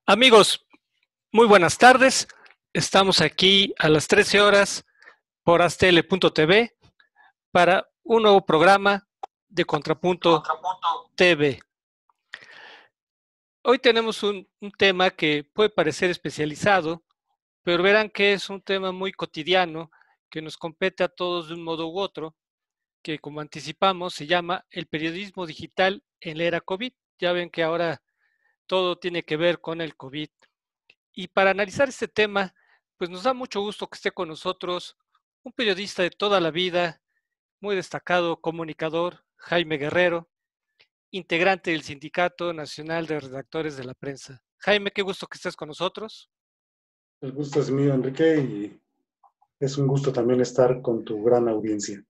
Amigos, muy buenas tardes. Estamos aquí a las 13 horas por astl.tv para un nuevo programa de Contrapunto TV. Hoy tenemos un tema que puede parecer especializado, pero verán que es un tema muy cotidiano que nos compete a todos de un modo u otro, que como anticipamos se llama el periodismo digital en la era COVID. Ya ven que ahora todo tiene que ver con el COVID. Y para analizar este tema, pues nos da mucho gusto que esté con nosotros un periodista de toda la vida, muy destacado comunicador, Jaime Guerrero, integrante del Sindicato Nacional de Redactores de la Prensa. Jaime, qué gusto que estés con nosotros. El gusto es mío, Enrique, y es un gusto también estar con tu gran audiencia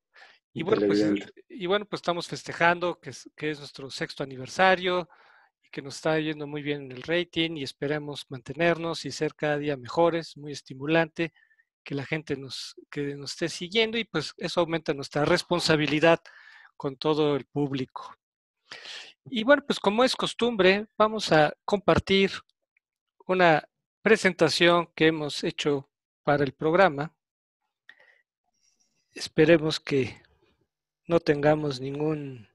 Y y bueno, pues, televidente. estamos festejando que es nuestro 6º aniversario y que nos está yendo muy bien en el rating y esperemos mantenernos y ser cada día mejores, muy estimulante, que la gente que nos esté siguiendo y pues eso aumenta nuestra responsabilidad con todo el público. Y bueno, pues como es costumbre, vamos a compartir una presentación que hemos hecho para el programa. Esperemos que no tengamos ningún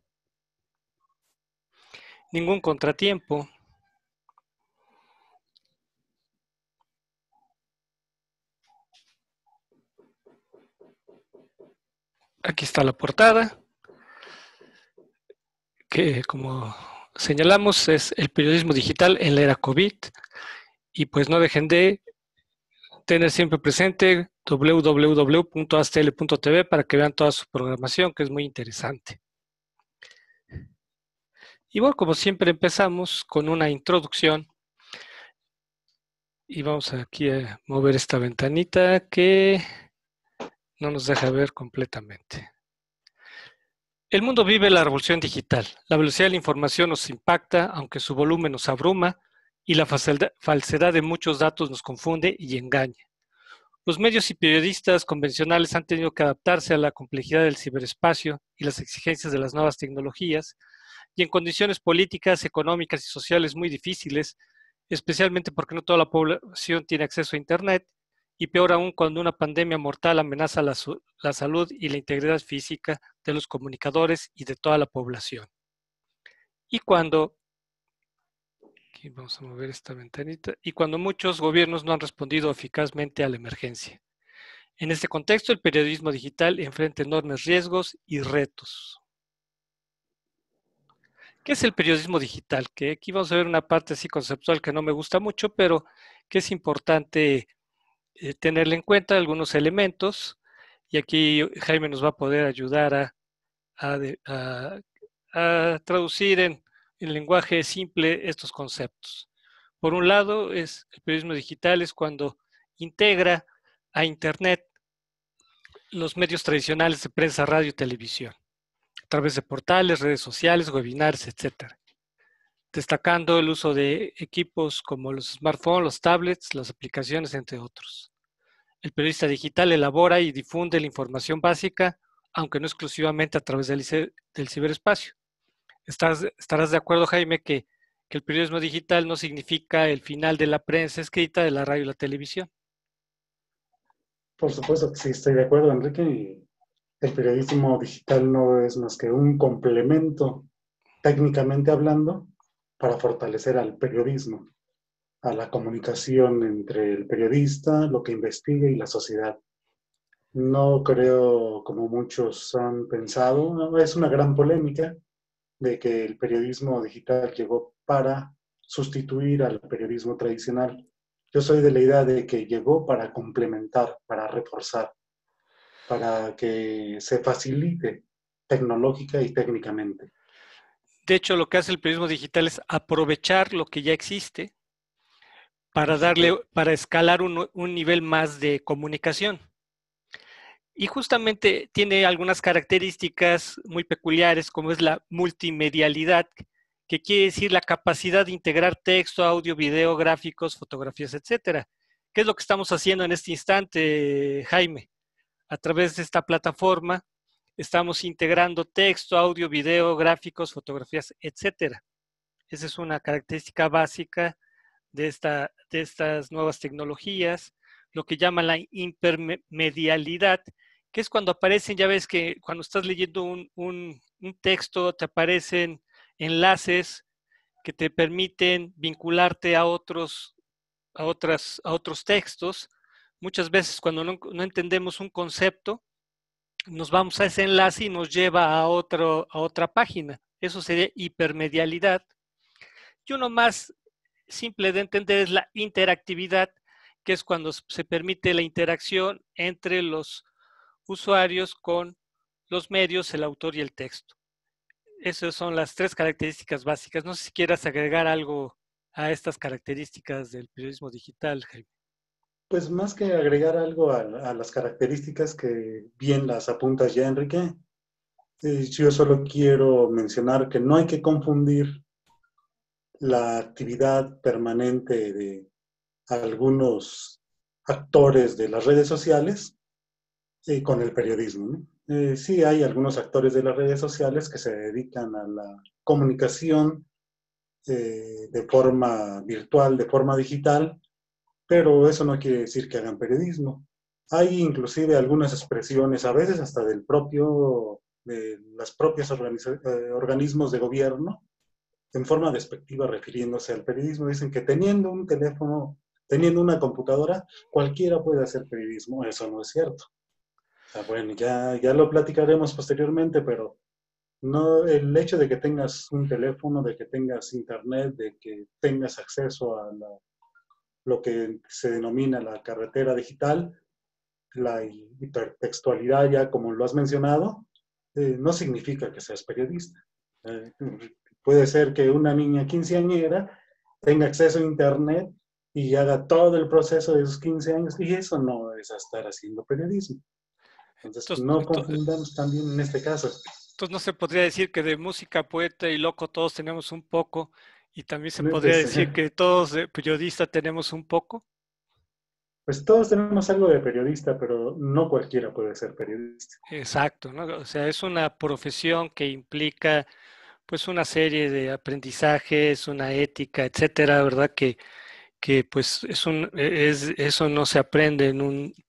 contratiempo. Aquí está la portada, que como señalamos es el periodismo digital en la era COVID. Y pues no dejen de tener siempre presente www.astl.tv para que vean toda su programación, que es muy interesante. Y bueno, como siempre empezamos con una introducción y vamos aquí a mover esta ventanita que no nos deja ver completamente. El mundo vive la revolución digital. La velocidad de la información nos impacta, aunque su volumen nos abruma, y la falsedad de muchos datos nos confunde y engaña. Los medios y periodistas convencionales han tenido que adaptarse a la complejidad del ciberespacio y las exigencias de las nuevas tecnologías, y en condiciones políticas, económicas y sociales muy difíciles, especialmente porque no toda la población tiene acceso a Internet, y peor aún cuando una pandemia mortal amenaza la salud y la integridad física de los comunicadores y de toda la población. Y aquí vamos a mover esta ventanita, y cuando muchos gobiernos no han respondido eficazmente a la emergencia. En este contexto, el periodismo digital enfrenta enormes riesgos y retos. ¿Qué es el periodismo digital? Que aquí vamos a ver una parte así conceptual que no me gusta mucho, pero que es importante tenerle en cuenta algunos elementos. Y aquí Jaime nos va a poder ayudar a traducir en lenguaje simple estos conceptos. Por un lado, el periodismo digital es cuando integra a Internet los medios tradicionales de prensa, radio y televisión, a través de portales, redes sociales, webinars, etcétera, destacando el uso de equipos como los smartphones, los tablets, las aplicaciones, entre otros. El periodista digital elabora y difunde la información básica, aunque no exclusivamente a través del ciberespacio. Estarás de acuerdo, Jaime, que el periodismo digital no significa el final de la prensa escrita, de la radio y la televisión. Por supuesto que sí, estoy de acuerdo, Enrique. Y el periodismo digital no es más que un complemento, técnicamente hablando, para fortalecer al periodismo, a la comunicación entre el periodista, lo que investiga y la sociedad. No creo, como muchos han pensado, es una gran polémica de que el periodismo digital llegó para sustituir al periodismo tradicional. Yo soy de la idea de que llegó para complementar, para reforzar, para que se facilite tecnológica y técnicamente. De hecho, lo que hace el periodismo digital es aprovechar lo que ya existe para escalar un nivel más de comunicación. Y justamente tiene algunas características muy peculiares, como es la multimedialidad, que quiere decir la capacidad de integrar texto, audio, video, gráficos, fotografías, etcétera. ¿Qué es lo que estamos haciendo en este instante, Jaime? A través de esta plataforma estamos integrando texto, audio, video, gráficos, fotografías, etcétera. Esa es una característica básica de estas nuevas tecnologías, lo que llaman la hipermedialidad, que es cuando aparecen, ya ves que cuando estás leyendo un texto te aparecen enlaces que te permiten vincularte a otros textos. Muchas veces cuando no entendemos un concepto, nos vamos a ese enlace y nos lleva a otra página. Eso sería hipermedialidad. Y uno más simple de entender es la interactividad, que es cuando se permite la interacción entre los usuarios con los medios, el autor y el texto. Esas son las tres características básicas. No sé si quieras agregar algo a estas características del periodismo digital, Jaime. Pues más que agregar algo a las características que bien las apuntas ya, Enrique, yo solo quiero mencionar que no hay que confundir la actividad permanente de algunos actores de las redes sociales con el periodismo, ¿no? Sí hay algunos actores de las redes sociales que se dedican a la comunicación de forma virtual, de forma digital, pero eso no quiere decir que hagan periodismo. Hay inclusive algunas expresiones, a veces hasta de las propias organismos de gobierno, en forma despectiva refiriéndose al periodismo. Dicen que teniendo un teléfono, teniendo una computadora, cualquiera puede hacer periodismo. Eso no es cierto. Bueno, ya lo platicaremos posteriormente, pero no, el hecho de que tengas un teléfono, de que tengas internet, de que tengas acceso a lo que se denomina la carretera digital, la hipertextualidad, ya como lo has mencionado, no significa que seas periodista. Puede ser que una niña quinceañera tenga acceso a internet y haga todo el proceso de sus 15 años, y eso no es estar haciendo periodismo. Entonces, no confundamos también en este caso. Entonces no se podría decir que de música, poeta y loco todos tenemos un poco, y también se podría decir que todos de periodista tenemos un poco. Pues todos tenemos algo de periodista, pero no cualquiera puede ser periodista. Exacto, ¿no? O sea, es una profesión que implica pues una serie de aprendizajes, una ética, etcétera, ¿verdad? Que pues eso no se aprende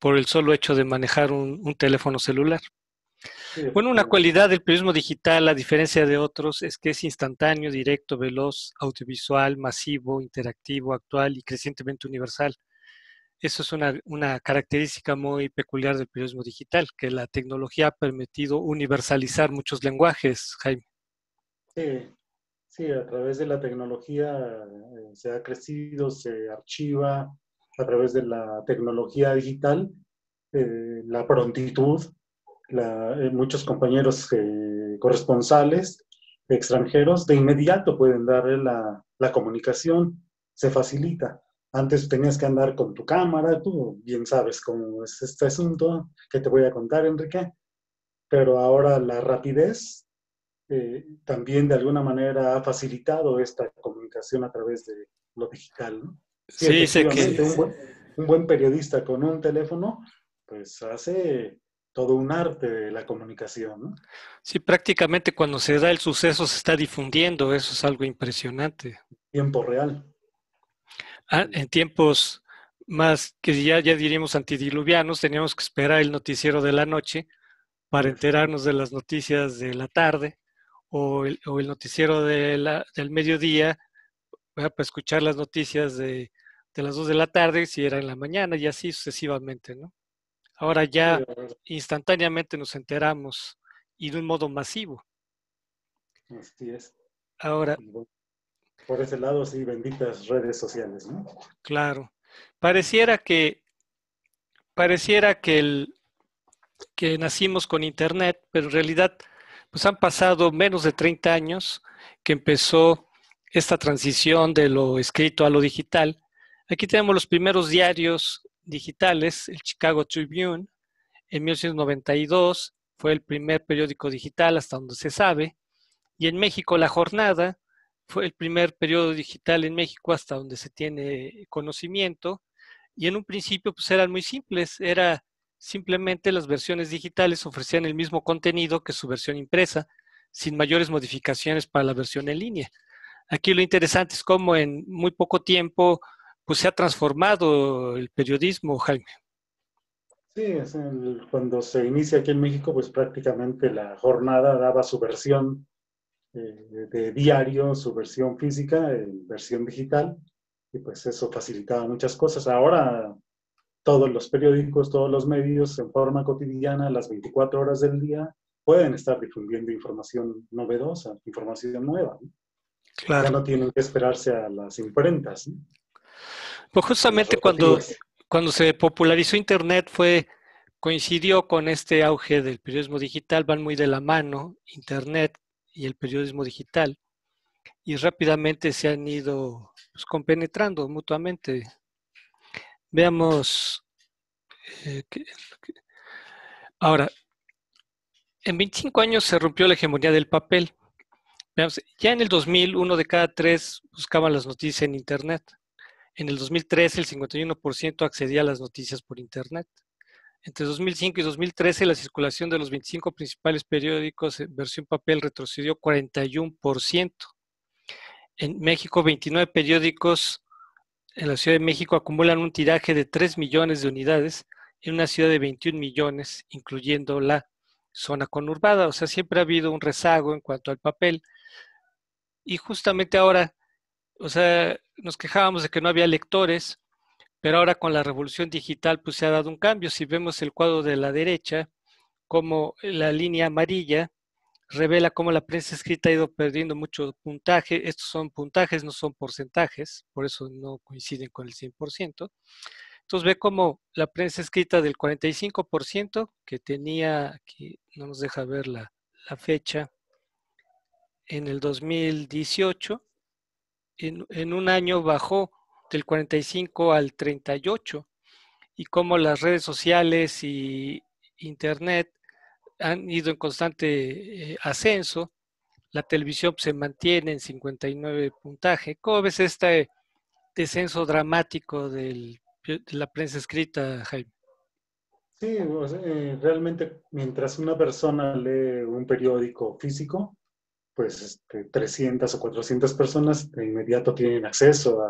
por el solo hecho de manejar un teléfono celular. Sí, Bueno, una cualidad del periodismo digital, a diferencia de otros, es que es instantáneo, directo, veloz, audiovisual, masivo, interactivo, actual y crecientemente universal. Eso es una característica muy peculiar del periodismo digital, que la tecnología ha permitido universalizar muchos lenguajes, Jaime. sí, sí, a través de la tecnología se ha crecido, se archiva, a través de la tecnología digital, la prontitud, muchos compañeros corresponsales extranjeros de inmediato pueden darle la comunicación, se facilita. Antes tenías que andar con tu cámara, tú bien sabes cómo es este asunto que te voy a contar, Enrique, pero ahora la rapidez también de alguna manera ha facilitado esta comunicación a través de lo digital, ¿no? Sí, Sí, sé efectivamente, que un buen periodista con un teléfono, pues hace todo un arte de la comunicación, ¿no? sí, prácticamente cuando se da el suceso se está difundiendo, eso es algo impresionante. Tiempo real. En tiempos más que ya diríamos antidiluvianos, teníamos que esperar el noticiero de la noche para enterarnos de las noticias de la tarde o el noticiero del mediodía para escuchar las noticias de las 2 de la tarde si era en la mañana y así sucesivamente, ¿no? Ahora Sí, ya instantáneamente nos enteramos y de un modo masivo. así es. Ahora, Y bueno, por ese lado, sí, benditas redes sociales, ¿no? claro, pareciera que, pareciera que nacimos con Internet, pero en realidad pues han pasado menos de 30 años que empezó esta transición de lo escrito a lo digital. Aquí tenemos los primeros diarios digitales, el Chicago Tribune, en 1992 fue el primer periódico digital hasta donde se sabe, y en México La Jornada fue el primer periódico digital en México hasta donde se tiene conocimiento, y en un principio pues eran muy simples, era simplemente las versiones digitales ofrecían el mismo contenido que su versión impresa, sin mayores modificaciones para la versión en línea. Aquí lo interesante es cómo en muy poco tiempo pues se ha transformado el periodismo, Jaime. Sí, cuando se inicia aquí en México, pues prácticamente La Jornada daba su versión de diario, su versión física, versión digital, y pues eso facilitaba muchas cosas. Ahora todos los periódicos, todos los medios en forma cotidiana, las 24 horas del día, pueden estar difundiendo información novedosa, información nueva, ¿no? Ya Claro. no tienen que esperarse a las imprentas, ¿no? Pues A las justamente rotativas. cuando se popularizó Internet coincidió con este auge del periodismo digital, van muy de la mano, Internet y el periodismo digital, y rápidamente se han ido pues, compenetrando mutuamente. Veamos, eh, que- ahora, en 25 años se rompió la hegemonía del papel. Veamos, ya en el 2000, uno de cada tres buscaban las noticias en Internet. En el 2013, el 51% accedía a las noticias por Internet. Entre 2005 y 2013, la circulación de los 25 principales periódicos en versión papel retrocedió 41%. En México, 29 periódicos en la Ciudad de México acumulan un tiraje de 3 millones de unidades en una ciudad de 21 millones, incluyendo la zona conurbada. O sea, siempre ha habido un rezago en cuanto al papel. Y justamente ahora, o sea, nos quejábamos de que no había lectores, pero ahora con la revolución digital, pues se ha dado un cambio. Si vemos el cuadro de la derecha, como la línea amarilla revela cómo la prensa escrita ha ido perdiendo mucho puntaje. Estos son puntajes, no son porcentajes, por eso no coinciden con el 100%. Entonces ve cómo la prensa escrita del 45% que tenía, aquí no nos deja ver la fecha, en el 2018, en un año bajó del 45 al 38, y cómo las redes sociales y Internet han ido en constante ascenso. La televisión se mantiene en 59 puntaje. ¿Cómo ves este descenso dramático de la prensa escrita, Jaime? Sí, o sea, realmente mientras una persona lee un periódico físico, pues 300 o 400 personas de inmediato tienen acceso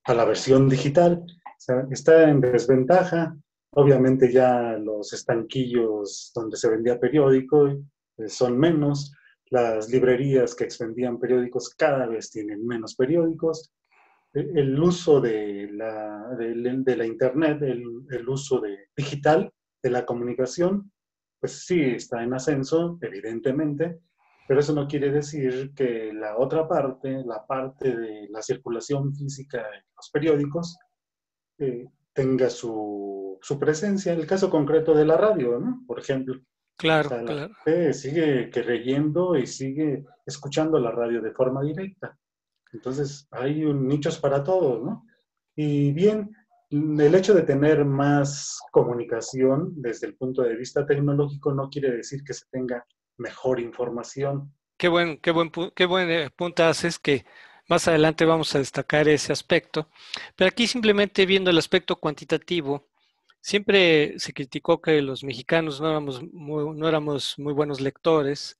a la versión digital. O sea, está en desventaja. Obviamente ya los estanquillos donde se vendía periódico son menos. Las librerías que expendían periódicos cada vez tienen menos periódicos. El uso de la Internet, el uso digital de la comunicación, pues sí está en ascenso, evidentemente, pero eso no quiere decir que la otra parte, la parte de la circulación física en los periódicos, tenga su presencia. El caso concreto de la radio, ¿no? Por ejemplo, o Claro, sea, la claro. gente sigue creyendo y sigue escuchando la radio de forma directa. Entonces, hay nichos para todos, ¿no? Y bien, el hecho de tener más comunicación desde el punto de vista tecnológico no quiere decir que se tenga mejor información. Qué buen punto haces que más adelante vamos a destacar ese aspecto. Pero aquí simplemente viendo el aspecto cuantitativo, siempre se criticó que los mexicanos no éramos muy buenos lectores,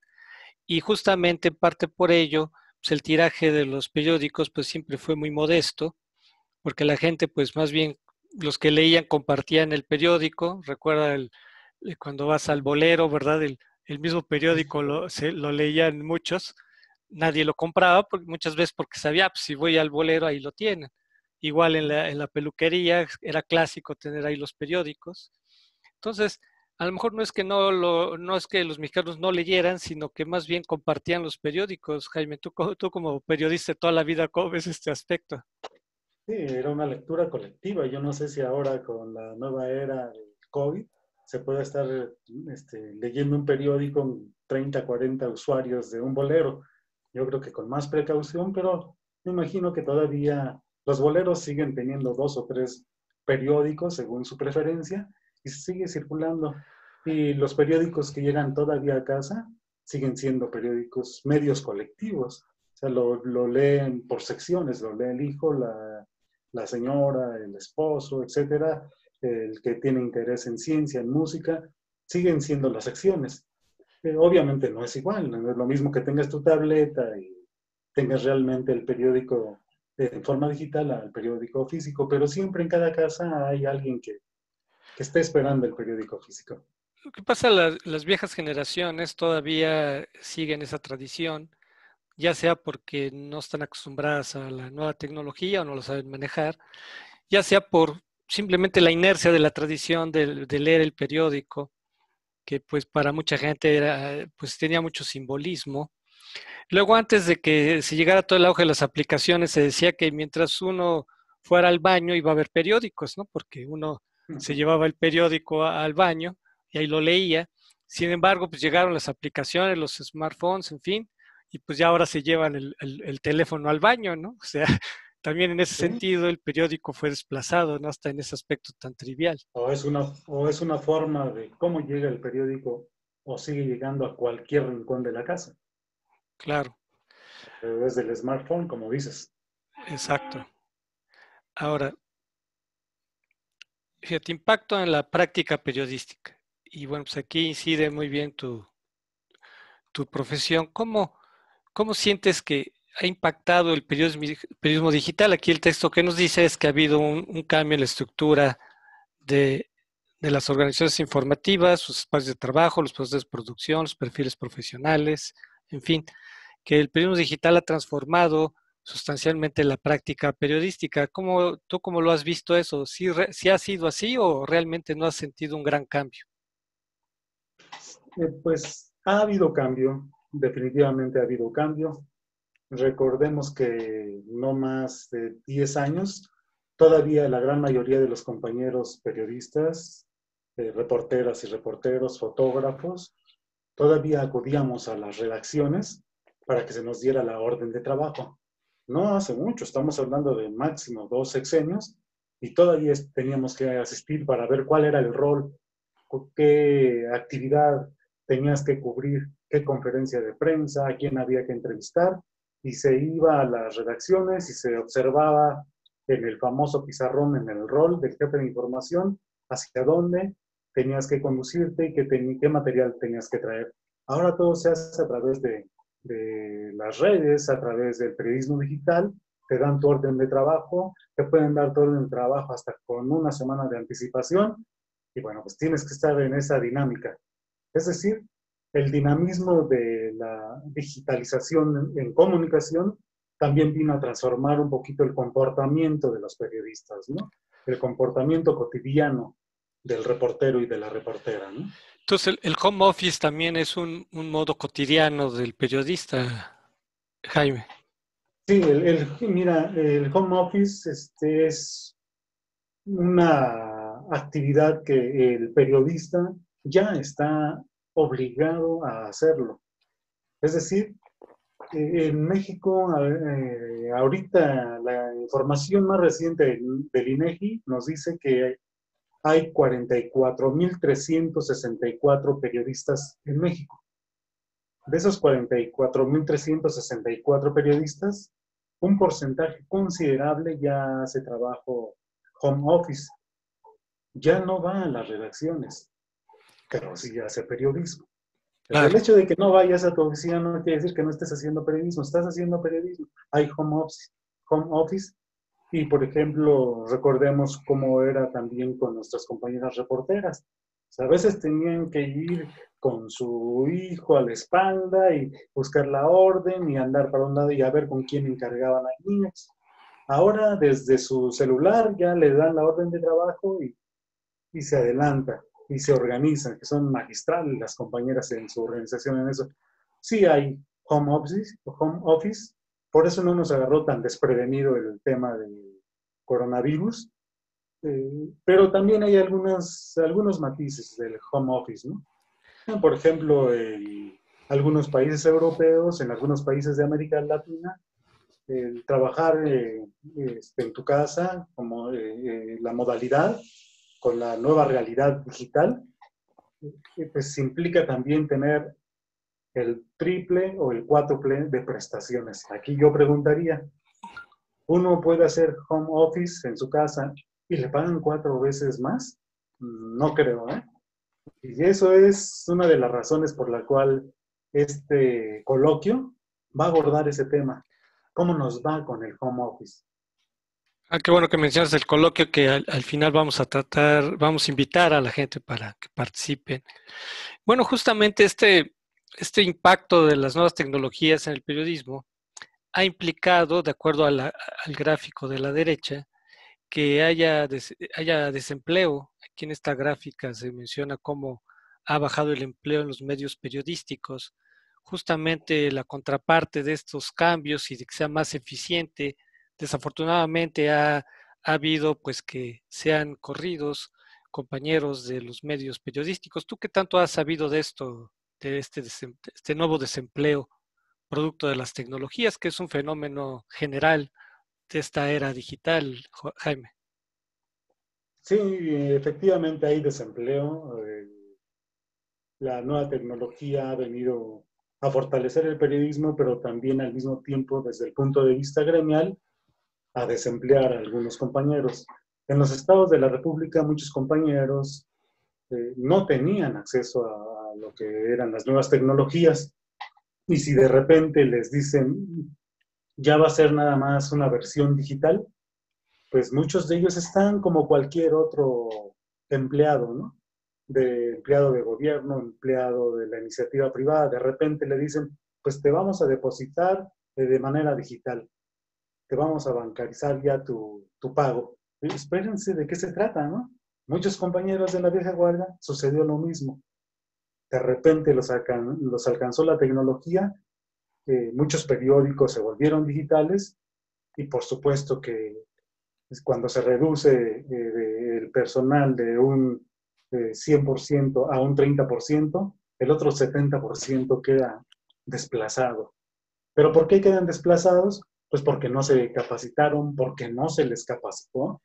y justamente en parte por ello, pues el tiraje de los periódicos pues siempre fue muy modesto, porque la gente pues más bien los que leían compartían el periódico. Recuerda cuando vas al bolero, ¿verdad? El mismo periódico lo leían muchos, nadie lo compraba muchas veces porque sabía, pues si voy al bolero ahí lo tienen. Igual en la peluquería era clásico tener ahí los periódicos. Entonces, a lo mejor no es que los mexicanos no leyeran, sino que más bien compartían los periódicos. Jaime, tú como periodista de toda la vida, ¿cómo ves este aspecto? Sí, era una lectura colectiva. Yo no sé si ahora con la nueva era del COVID se puede estar leyendo un periódico con 30, 40 usuarios de un bolero. Yo creo que con más precaución, pero me imagino que todavía Los boleros siguen teniendo 2 o 3 periódicos según su preferencia y se sigue circulando. Y los periódicos que llegan todavía a casa siguen siendo periódicos, medios colectivos. O sea, lo leen por secciones, lo lee el hijo, la señora, el esposo, etcétera, el que tiene interés en ciencia, en música, siguen siendo las secciones. Obviamente no es igual, no es lo mismo que tengas tu tableta y tengas realmente el periódico en forma digital al periódico físico, pero siempre en cada casa hay alguien que esté esperando el periódico físico. Lo que pasa, las viejas generaciones todavía siguen esa tradición, ya sea porque no están acostumbradas a la nueva tecnología o no lo saben manejar, ya sea por simplemente la inercia de la tradición de leer el periódico, que pues para mucha gente era, pues tenía mucho simbolismo. Luego, antes de que se llegara todo el auge de las aplicaciones, se decía que mientras uno fuera al baño iba a haber periódicos, ¿no? Porque uno se llevaba el periódico al baño y ahí lo leía. Sin embargo, pues llegaron las aplicaciones, los smartphones, en fin, y pues ya ahora se llevan el teléfono al baño, ¿no? O sea, también en ese ¿Sí? sentido el periódico fue desplazado, ¿no? Hasta en ese aspecto tan trivial. O es una forma de cómo llega el periódico o sigue llegando a cualquier rincón de la casa, Claro, desde el smartphone, como dices. exacto. Ahora, fíjate, impacto en la práctica periodística. Y bueno, pues aquí incide muy bien tu profesión. ¿Cómo sientes que ha impactado el periodismo digital? Aquí el texto que nos dice es que ha habido un cambio en la estructura de, de las organizaciones informativas, sus espacios de trabajo, los procesos de producción, los perfiles profesionales, en fin, que el periodismo digital ha transformado sustancialmente la práctica periodística. ¿Tú cómo lo has visto eso? ¿Sí ha sido así o realmente no has sentido un gran cambio? Pues ha habido cambio, definitivamente ha habido cambio. Recordemos que no más de 10 años, todavía la gran mayoría de los compañeros periodistas, reporteras y reporteros, fotógrafos, todavía acudíamos a las redacciones para que se nos diera la orden de trabajo. No hace mucho, estamos hablando de máximo 2 sexenios, y todavía teníamos que asistir para ver cuál era el rol, qué actividad tenías que cubrir, qué conferencia de prensa, a quién había que entrevistar, y se iba a las redacciones y se observaba en el famoso pizarrón, en el rol del jefe de información, hacia dónde tenías que conducirte y qué material tenías que traer. Ahora todo se hace a través de las redes, a través del periodismo digital, te dan tu orden de trabajo, te pueden dar tu orden de trabajo hasta con una semana de anticipación, y bueno, pues tienes que estar en esa dinámica. Es decir, el dinamismo de la digitalización en comunicación también vino a transformar un poquito el comportamiento de los periodistas, ¿no? El comportamiento cotidiano del reportero y de la reportera, ¿no? Entonces, el home office también es un modo cotidiano del periodista, Jaime. Sí, mira, el home office es una actividad que el periodista ya está obligado a hacerlo. Es decir, en México, ahorita la información más reciente del INEGI nos dice que hay 44,364 periodistas en México. De esos 44,364 periodistas, un porcentaje considerable ya hace trabajo home office, ya no va a las redacciones, pero sí hace periodismo. El Claro. hecho de que no vayas a tu oficina no quiere decir que no estés haciendo periodismo, estás haciendo periodismo. Hay home office, y, por ejemplo, recordemos cómo era también con nuestras compañeras reporteras. O sea, a veces tenían que ir con su hijo a la espalda y buscar la orden y andar para un lado y a ver con quién encargaban a niños. Ahora, desde su celular ya le dan la orden de trabajo y se adelanta y se organizan, que son magistrales las compañeras en su organización en eso. Sí hay home office, por eso no nos agarró tan desprevenido el tema del coronavirus, pero también hay algunos matices del home office, ¿no? Por ejemplo, en algunos países europeos, en algunos países de América Latina, el trabajar en tu casa, como la modalidad con la nueva realidad digital, pues implica también tener el triple o el cuádruple de prestaciones. Aquí yo preguntaría, ¿uno puede hacer home office en su casa y le pagan 4 veces más? No creo, ¿eh? Y eso es una de las razones por la cual este coloquio va a abordar ese tema. ¿Cómo nos va con el home office? Ah, qué bueno que mencionas el coloquio que al final vamos a tratar, vamos a invitar a la gente para que participen. Bueno, justamente este impacto de las nuevas tecnologías en el periodismo ha implicado, de acuerdo al gráfico de la derecha, que haya desempleo. Aquí en esta gráfica se menciona cómo ha bajado el empleo en los medios periodísticos. Justamente la contraparte de estos cambios y de que sea más eficiente, desafortunadamente ha habido pues que sean corridos compañeros de los medios periodísticos. ¿Tú qué tanto has sabido de esto, de este nuevo desempleo producto de las tecnologías, que es un fenómeno general de esta era digital, Jaime? Sí, efectivamente hay desempleo. La nueva tecnología ha venido a fortalecer el periodismo, pero también al mismo tiempo, desde el punto de vista gremial, a desemplear a algunos compañeros. En los estados de la República, muchos compañeros no tenían acceso a lo que eran las nuevas tecnologías. Y si de repente les dicen, ya va a ser nada más una versión digital, pues muchos de ellos están como cualquier otro empleado, ¿no? De empleado de gobierno, empleado de la iniciativa privada. De repente le dicen, pues te vamos a depositar de manera digital, te vamos a bancarizar ya tu pago. Y espérense de qué se trata, ¿no? Muchos compañeros de la vieja guardia sucedió lo mismo. De repente los alcanzó la tecnología, muchos periódicos se volvieron digitales y por supuesto que cuando se reduce el personal de un 100% a un 30%, el otro 70% queda desplazado. ¿Pero por qué quedan desplazados? Pues porque no se capacitaron, porque no se les capacitó,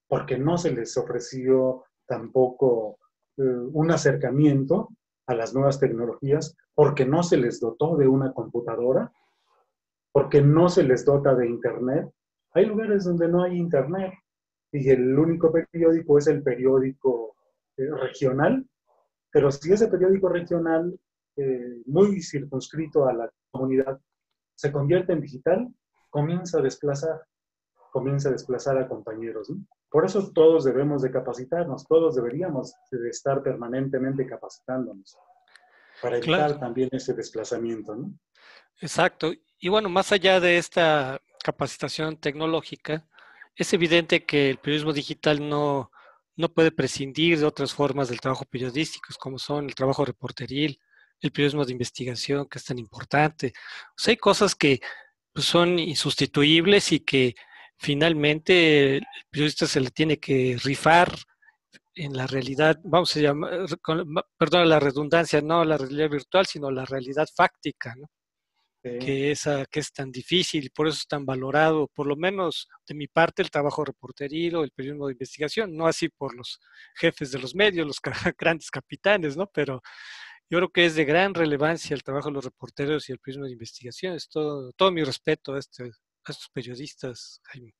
porque no se les ofreció tampoco un acercamiento a las nuevas tecnologías, porque no se les dotó de una computadora, porque no se les dota de internet. Hay lugares donde no hay internet y el único periódico es el periódico regional, pero si ese periódico regional, muy circunscrito a la comunidad, se convierte en digital, comienza a desplazar a compañeros, ¿no? Por eso todos debemos de capacitarnos, todos deberíamos de estar permanentemente capacitándonos para Claro, evitar también ese desplazamiento, ¿no? exacto. Y bueno, más allá de esta capacitación tecnológica, es evidente que el periodismo digital no puede prescindir de otras formas del trabajo periodístico, como son el trabajo reporteril, el periodismo de investigación, que es tan importante. O sea, hay cosas que pues, son insustituibles y que finalmente el periodista se le tiene que rifar en la realidad, vamos a llamar, perdón la redundancia, no la realidad virtual, sino la realidad fáctica, ¿no? Que es tan difícil y por eso es tan valorado, por lo menos de mi parte, el trabajo reporteril o el periodismo de investigación, no así por los jefes de los medios, los grandes capitanes, ¿no? Pero yo creo que es de gran relevancia el trabajo de los reporteros y el periodismo de investigación. Es todo mi respeto a estos periodistas, Jaime.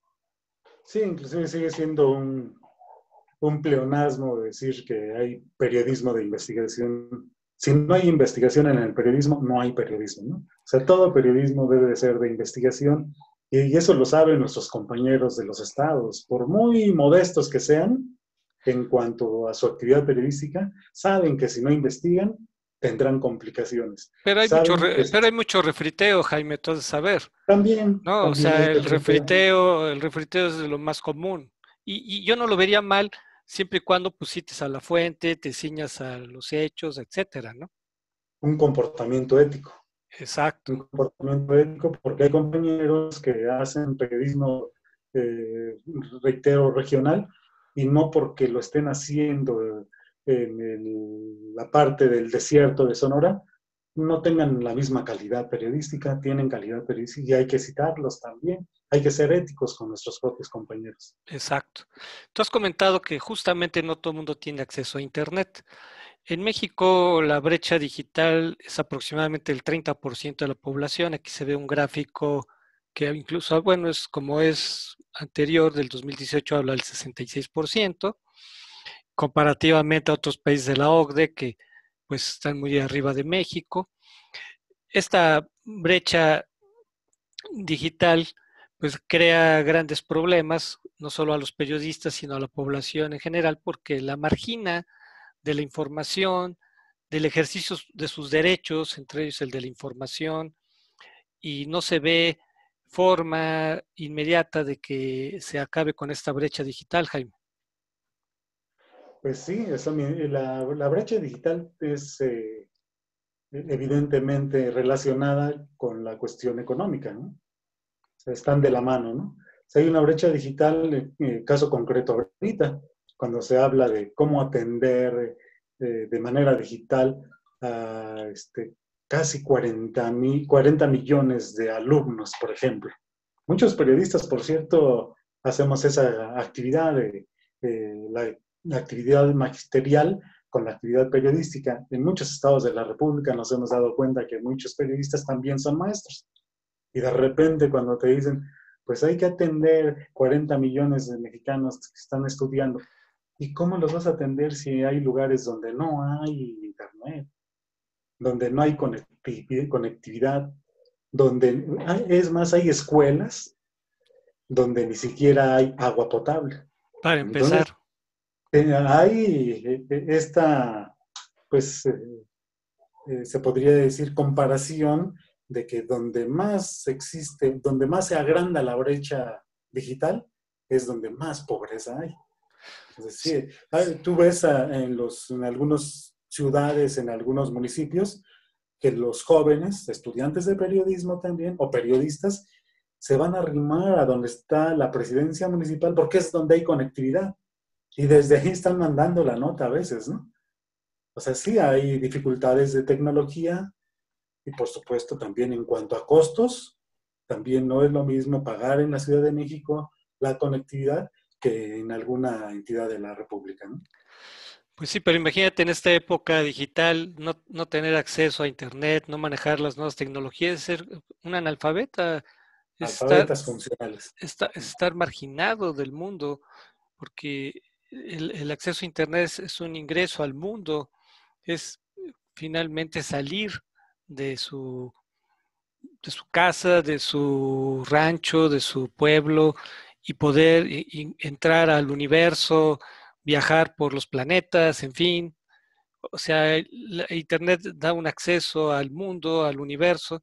Sí, inclusive sigue siendo un pleonasmo decir que hay periodismo de investigación. Si no hay investigación en el periodismo, no hay periodismo, ¿no? O sea, todo periodismo debe de ser de investigación y eso lo saben nuestros compañeros de los estados, por muy modestos que sean en cuanto a su actividad periodística, saben que si no investigan tendrán complicaciones. Saben que Pero hay mucho refriteo, Jaime, tú has de saber. No, o también sea, hay refrito. el refriteo es de lo más común. Y yo no lo vería mal siempre y cuando pues cites a la fuente, te ciñas a los hechos, etcétera, ¿no? Un comportamiento ético. Exacto. Un comportamiento ético, porque hay compañeros que hacen periodismo, reitero, regional, y no porque lo estén haciendo en la parte del desierto de Sonora, no tengan la misma calidad periodística, tienen calidad periodística y hay que citarlos también. Hay que ser éticos con nuestros propios compañeros. Exacto. Tú has comentado que justamente no todo el mundo tiene acceso a Internet. En México la brecha digital es aproximadamente el 30% de la población. Aquí se ve un gráfico que incluso, bueno, es como es anterior, del 2018 habla del 66%, comparativamente a otros países de la OCDE que pues están muy arriba de México. Esta brecha digital pues crea grandes problemas, no solo a los periodistas, sino a la población en general, porque la margina de la información, del ejercicio de sus derechos, entre ellos el de la información, y no se ve forma inmediata de que se acabe con esta brecha digital, Jaime. Pues sí, la brecha digital es evidentemente relacionada con la cuestión económica, ¿no? O sea, están de la mano, ¿no? O sea, hay una brecha digital, caso concreto ahorita, cuando se habla de cómo atender de manera digital a casi 40 millones de alumnos, por ejemplo. Muchos periodistas, por cierto, hacemos esa actividad la actividad magisterial con la actividad periodística. En muchos estados de la República nos hemos dado cuenta que muchos periodistas también son maestros. Y de repente cuando te dicen, pues hay que atender 40 millones de mexicanos que están estudiando, ¿y cómo los vas a atender si hay lugares donde no hay internet, donde no hay conectividad, donde es más, hay escuelas donde ni siquiera hay agua potable? Para Entonces, empezar, hay esta, pues, se podría decir, comparación de que donde más existe, donde más se agranda la brecha digital, es donde más pobreza hay. Entonces, sí, tú ves en algunas ciudades, en algunos municipios, que los jóvenes, estudiantes de periodismo también, o periodistas, se van a arrimar a donde está la presidencia municipal porque es donde hay conectividad. Y desde ahí están mandando la nota a veces, ¿no? O sea, sí hay dificultades de tecnología y por supuesto también en cuanto a costos, también no es lo mismo pagar en la Ciudad de México la conectividad que en alguna entidad de la República, ¿no? pues sí, pero imagínate en esta época digital no tener acceso a Internet, no manejar las nuevas tecnologías, ser un analfabeta, es estar, Alfabetas funcionales. estar marginado del mundo, porque el acceso a Internet es un ingreso al mundo, es finalmente salir de de su casa, de su rancho, de su pueblo y poder entrar al universo, viajar por los planetas, en fin. O sea, Internet da un acceso al mundo, al universo,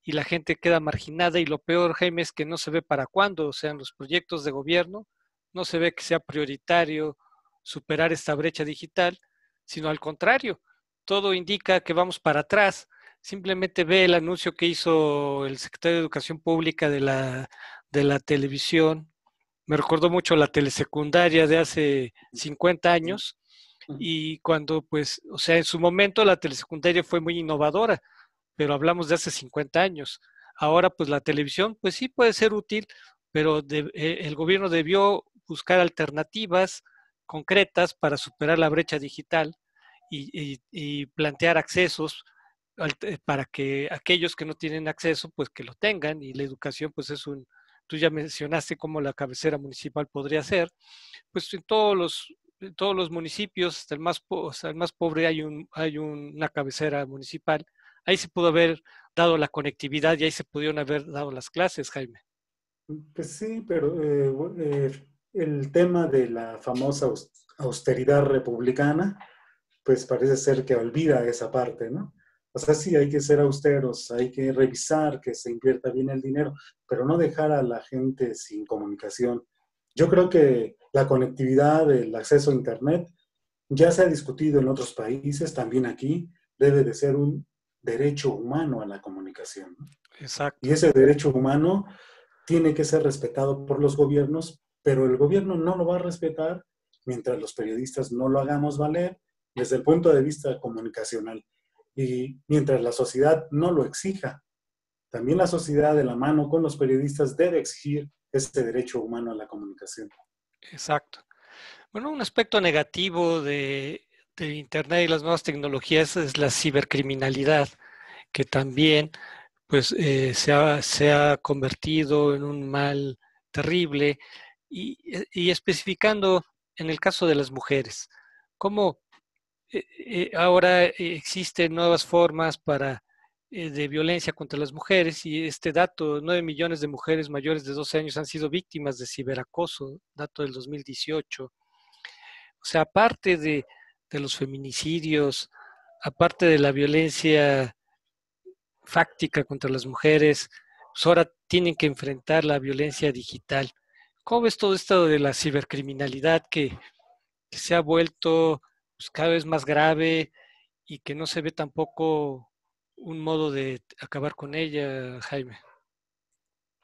y la gente queda marginada. Y lo peor, Jaime, es que no se ve para cuándo. O sea, en los proyectos de gobierno no se ve que sea prioritario superar esta brecha digital, sino al contrario, todo indica que vamos para atrás. Simplemente ve el anuncio que hizo el secretario de Educación Pública de la televisión. Me recordó mucho la telesecundaria de hace 50 años y cuando, pues, o sea, en su momento la telesecundaria fue muy innovadora, pero hablamos de hace 50 años. Ahora, pues, la televisión, pues sí puede ser útil, pero el gobierno debió buscar alternativas concretas para superar la brecha digital y plantear accesos para que aquellos que no tienen acceso, pues que lo tengan, y la educación, pues es tú ya mencionaste cómo la cabecera municipal podría ser, pues en todos los municipios, hasta el más pobre hay una cabecera municipal. Ahí se pudo haber dado la conectividad y ahí se pudieron haber dado las clases, Jaime. Pues sí, pero el tema de la famosa austeridad republicana, pues parece ser que olvida esa parte, ¿no? O sea, sí, hay que ser austeros, hay que revisar que se invierta bien el dinero, pero no dejar a la gente sin comunicación. Yo creo que la conectividad, el acceso a Internet, ya se ha discutido en otros países, también aquí, debe de ser un derecho humano a la comunicación, ¿no? Y Exacto. ese derecho humano tiene que ser respetado por los gobiernos, pero el gobierno no lo va a respetar mientras los periodistas no lo hagamos valer desde el punto de vista comunicacional. Y mientras la sociedad no lo exija, también la sociedad de la mano con los periodistas debe exigir este derecho humano a la comunicación. Exacto. Bueno, un aspecto negativo de Internet y las nuevas tecnologías es la cibercriminalidad, que también pues, se ha convertido en un mal terrible y especificando en el caso de las mujeres, cómo ahora existen nuevas formas de violencia contra las mujeres y este dato, 9 millones de mujeres mayores de 12 años han sido víctimas de ciberacoso, dato del 2018. O sea, aparte de los feminicidios, aparte de la violencia fáctica contra las mujeres, pues ahora tienen que enfrentar la violencia digital. ¿Cómo ves todo esto de la cibercriminalidad que se ha vuelto pues, cada vez más grave y que no se ve tampoco un modo de acabar con ella, Jaime?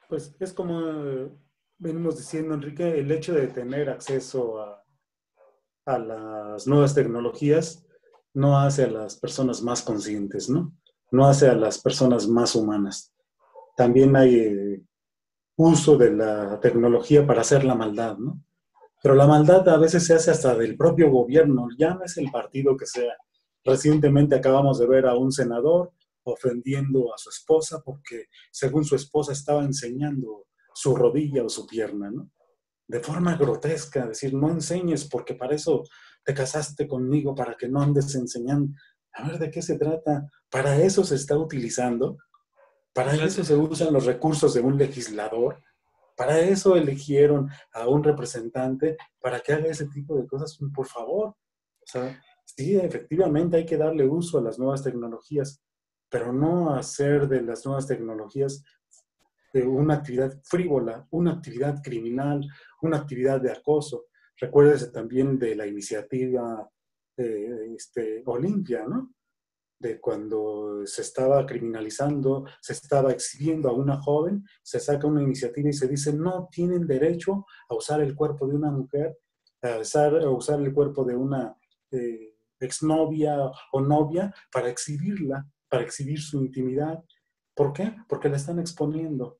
Pues es como venimos diciendo, Enrique, el hecho de tener acceso a las nuevas tecnologías no hace a las personas más conscientes, ¿no? No hace a las personas más humanas. También hay uso de la tecnología para hacer la maldad, ¿no? Pero la maldad a veces se hace hasta del propio gobierno, ya no es el partido que sea. Recientemente acabamos de ver a un senador ofendiendo a su esposa porque según su esposa estaba enseñando su rodilla o su pierna, ¿no? De forma grotesca, decir, no enseñes porque para eso te casaste conmigo, para que no andes enseñando. A ver, ¿de qué se trata? Para eso se está utilizando, para La- eso se usan los recursos de un legislador, para eso eligieron a un representante, para que haga ese tipo de cosas, por favor. O sea, sí, efectivamente hay que darle uso a las nuevas tecnologías, pero no hacer de las nuevas tecnologías una actividad frívola, una actividad criminal, una actividad de acoso. Recuérdese también de la iniciativa Olimpia, ¿no? De cuando se estaba criminalizando, se estaba exhibiendo a una joven, se saca una iniciativa y se dice, no tienen derecho a usar el cuerpo de una mujer, a usar el cuerpo de una exnovia o novia para exhibirla, para exhibir su intimidad. ¿Por qué? Porque la están exponiendo.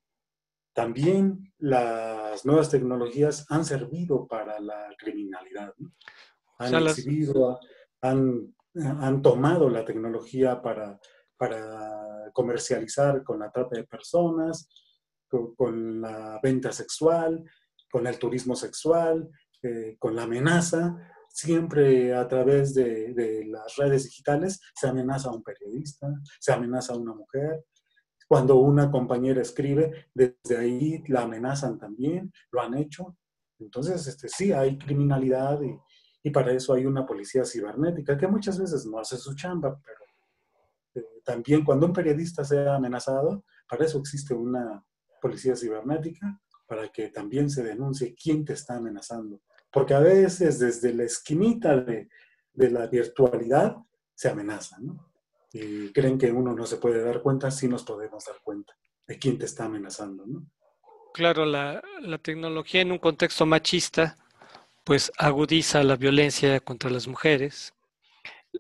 También las nuevas tecnologías han servido para la criminalidad, ¿no? o Han sea, exhibido, han tomado la tecnología para comercializar con la trata de personas, con la venta sexual, con el turismo sexual, con la amenaza. Siempre a través de las redes digitales se amenaza a un periodista, se amenaza a una mujer. Cuando una compañera escribe, desde ahí la amenazan también, lo han hecho. Entonces, sí, hay criminalidad y para eso hay una policía cibernética que muchas veces no hace su chamba, pero también cuando un periodista sea amenazado, para eso existe una policía cibernética, para que también se denuncie quién te está amenazando. Porque a veces desde la esquinita de la virtualidad se amenaza, ¿no? Y creen que uno no se puede dar cuenta, sí nos podemos dar cuenta de quién te está amenazando, ¿no? claro, la tecnología en un contexto machista, pues agudiza la violencia contra las mujeres.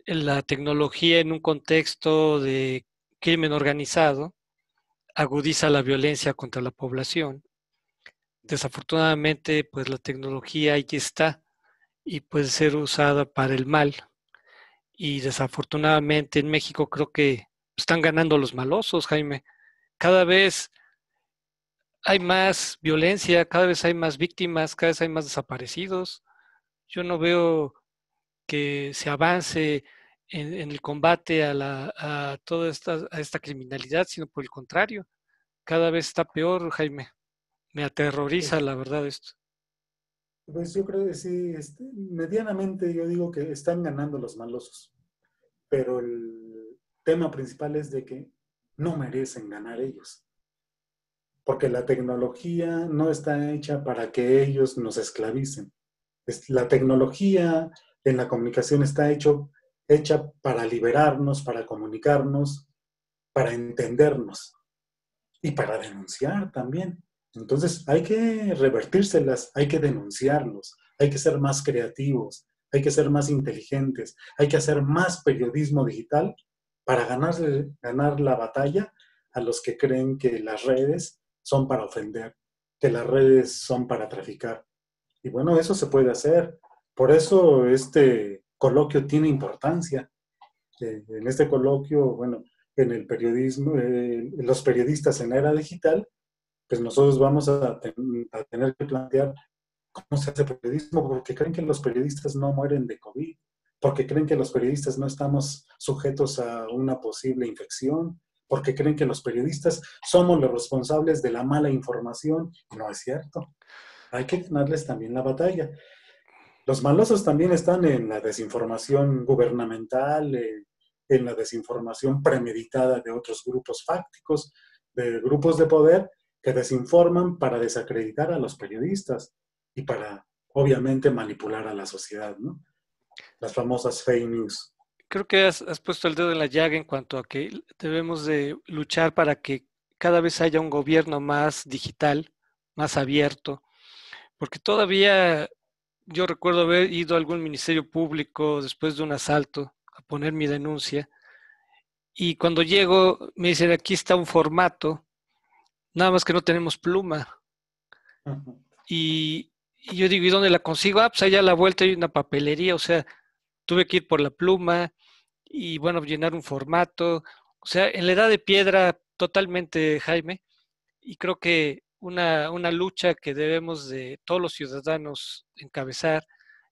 La tecnología en un contexto de crimen organizado agudiza la violencia contra la población. Desafortunadamente, pues la tecnología ahí está y puede ser usada para el mal. Y desafortunadamente en México creo que están ganando los malosos, Jaime. Cada vez hay más violencia, cada vez hay más víctimas, cada vez hay más desaparecidos. Yo no veo que se avance en el combate a toda a esta criminalidad, sino por el contrario, cada vez está peor, Jaime. Me aterroriza Pues, la verdad esto. pues yo creo que sí, medianamente yo digo que están ganando los malosos, pero el tema principal es de que no merecen ganar ellos. Porque la tecnología no está hecha para que ellos nos esclavicen. La tecnología en la comunicación está hecha para liberarnos, para comunicarnos, para entendernos y para denunciar también. Entonces hay que revertírselas, hay que denunciarlos, hay que ser más creativos, hay que ser más inteligentes, hay que hacer más periodismo digital para ganar la batalla a los que creen que las redes son para ofender, que las redes son para traficar. Y bueno, eso se puede hacer. Por eso este coloquio tiene importancia. En este coloquio, bueno, en el periodismo, los periodistas en la era digital, pues nosotros vamos a tener que plantear cómo se hace periodismo, porque creen que los periodistas no mueren de COVID, porque creen que los periodistas no estamos sujetos a una posible infección, porque creen que los periodistas somos los responsables de la mala información. No es cierto. Hay que ganarles también la batalla. Los malosos también están en la desinformación gubernamental, en la desinformación premeditada de otros grupos fácticos, de grupos de poder que desinforman para desacreditar a los periodistas y para, obviamente, manipular a la sociedad, ¿no? Las famosas fake news. Creo que has puesto el dedo en la llaga en cuanto a que debemos de luchar para que cada vez haya un gobierno más digital, más abierto, porque todavía yo recuerdo haber ido a algún ministerio público después de un asalto a poner mi denuncia y cuando llego me dicen aquí está un formato, nada más que no tenemos pluma. Y yo digo, ¿y dónde la consigo? Ah, pues allá a la vuelta hay una papelería, o sea, tuve que ir por la pluma y bueno, llenar un formato. O sea, en la edad de piedra totalmente, Jaime, y creo que una lucha que debemos de todos los ciudadanos encabezar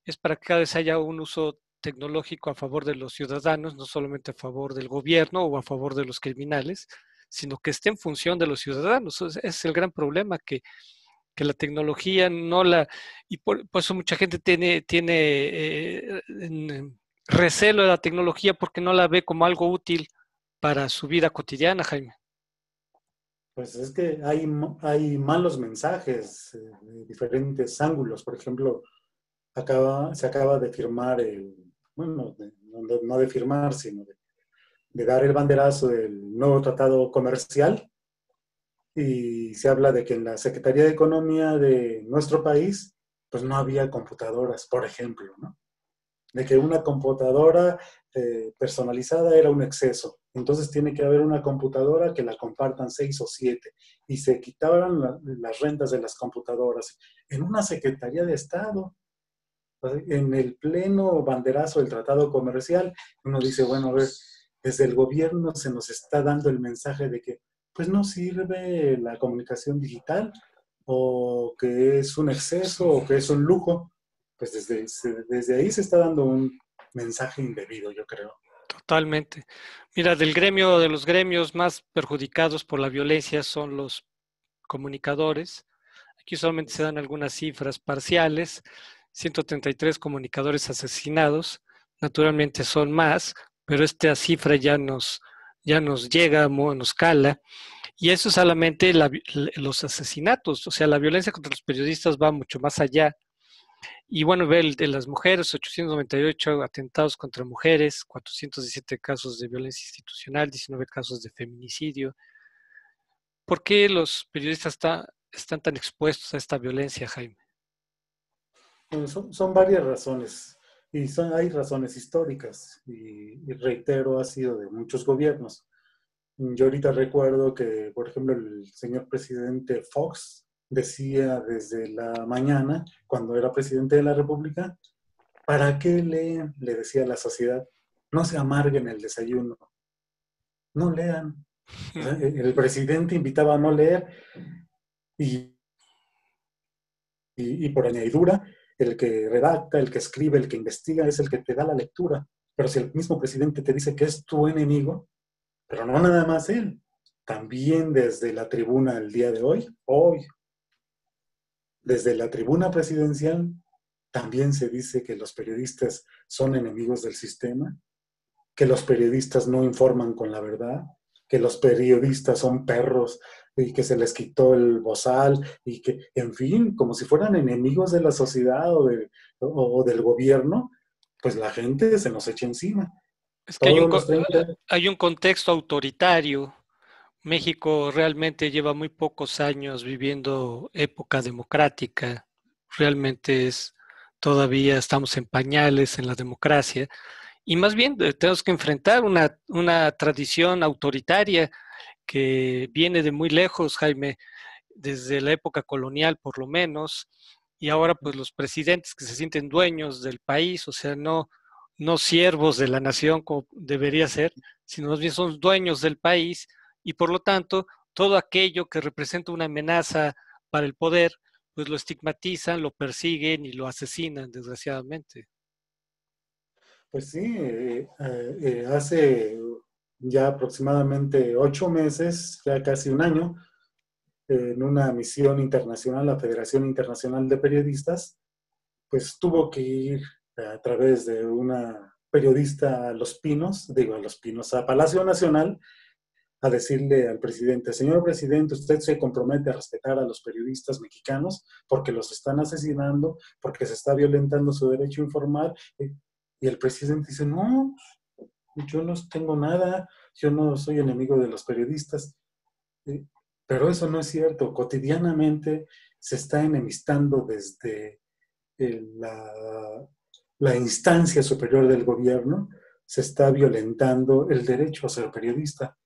es para que cada vez haya un uso tecnológico a favor de los ciudadanos, no solamente a favor del gobierno o a favor de los criminales, sino que esté en función de los ciudadanos. Ese es el gran problema, que la tecnología no la... Y por eso mucha gente tiene recelo de la tecnología porque no la ve como algo útil para su vida cotidiana, Jaime. Pues es que hay malos mensajes de diferentes ángulos. Por ejemplo, se acaba de firmar bueno, no de firmar, sino de dar el banderazo del nuevo tratado comercial, y se habla de que en la Secretaría de Economía de nuestro país, pues no había computadoras, por ejemplo, ¿no? De que una computadora personalizada era un exceso. Entonces tiene que haber una computadora que la compartan 6 o 7. Y se quitaban las rentas de las computadoras. En una Secretaría de Estado, en el pleno banderazo del tratado comercial, uno dice, bueno, a ver, desde el gobierno se nos está dando el mensaje de que pues no sirve la comunicación digital, o que es un exceso, o que es un lujo. Pues desde ahí se está dando un mensaje indebido, yo creo. Totalmente. Mira, de los gremios más perjudicados por la violencia son los comunicadores. Aquí solamente se dan algunas cifras parciales. 133 comunicadores asesinados. Naturalmente son más, pero esta cifra ya nos llega, nos cala. Y eso es solamente los asesinatos. O sea, la violencia contra los periodistas va mucho más allá. Y bueno, ve el de las mujeres, 898 atentados contra mujeres, 417 casos de violencia institucional, 19 casos de feminicidio. ¿Por qué los periodistas están tan expuestos a esta violencia, Jaime? Bueno, son varias razones, y hay razones históricas, y reitero, ha sido de muchos gobiernos. Yo ahorita recuerdo que, por ejemplo, el señor presidente Fox decía desde la mañana, cuando era presidente de la República, ¿para qué leen? Le decía a la sociedad, no se amarguen el desayuno, no lean. O sea, el presidente invitaba a no leer, y, y por añadidura, el que redacta, el que escribe, el que investiga es el que te da la lectura. Pero si el mismo presidente te dice que es tu enemigo, pero no nada más él, también desde la tribuna el día de hoy, desde la tribuna presidencial, también se dice que los periodistas son enemigos del sistema, que los periodistas no informan con la verdad, que los periodistas son perros y que se les quitó el bozal, y que, en fin, como si fueran enemigos de la sociedad o del gobierno, pues la gente se nos echa encima. Es que Todos los 30. hay un contexto autoritario. México realmente lleva muy pocos años viviendo época democrática. Realmente todavía estamos en pañales en la democracia. Y más bien tenemos que enfrentar una tradición autoritaria que viene de muy lejos, Jaime, desde la época colonial por lo menos, y ahora pues los presidentes que se sienten dueños del país, o sea, no siervos de la nación como debería ser, sino más bien son dueños del país y por lo tanto todo aquello que representa una amenaza para el poder, pues lo estigmatizan, lo persiguen y lo asesinan, desgraciadamente. Pues sí, hace ya aproximadamente 8 meses, ya casi un año, en una misión internacional, la Federación Internacional de Periodistas, pues tuvo que ir a través de una periodista a Los Pinos, digo a Los Pinos, a Palacio Nacional, a decirle al presidente, señor presidente, usted se compromete a respetar a los periodistas mexicanos porque los están asesinando, porque se está violentando su derecho a informar. Y el presidente dice, no, yo no tengo nada, yo no soy enemigo de los periodistas. Pero eso no es cierto. Cotidianamente se está enemistando desde la instancia superior del gobierno, se está violentando el derecho a ser periodista.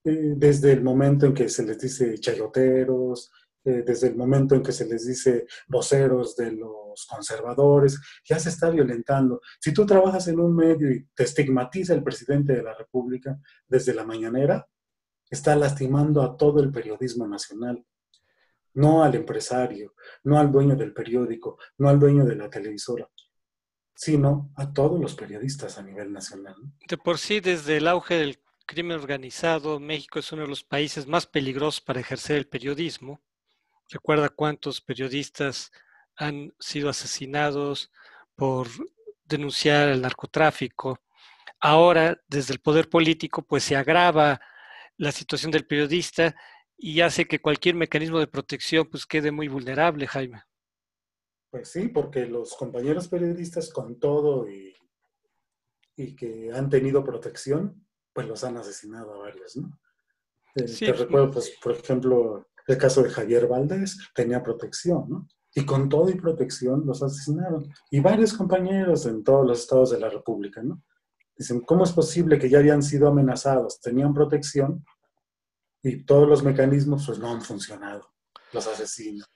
Desde el momento en que se les dice chayoteros, desde el momento en que se les dice voceros de los conservadores, ya se está violentando. Si tú trabajas en un medio y te estigmatiza el presidente de la República desde la mañanera, está lastimando a todo el periodismo nacional, no al empresario, no al dueño del periódico, no al dueño de la televisora, sino a todos los periodistas a nivel nacional. De por sí, desde el auge del crimen organizado, México es uno de los países más peligrosos para ejercer el periodismo. Recuerda cuántos periodistas han sido asesinados por denunciar el narcotráfico. Ahora, desde el poder político, pues se agrava la situación del periodista y hace que cualquier mecanismo de protección pues quede muy vulnerable, Jaime. Pues sí, porque los compañeros periodistas con todo y que han tenido protección, pues los han asesinado a varios, ¿no? Sí, Te recuerdo, pues, por ejemplo, el caso de Javier Valdés, tenía protección, ¿no? Y con todo y protección los asesinaron. Y varios compañeros en todos los estados de la República, ¿no? Dicen, ¿cómo es posible que ya habían sido amenazados, tenían protección y todos los mecanismos pues no han funcionado? Los asesinan.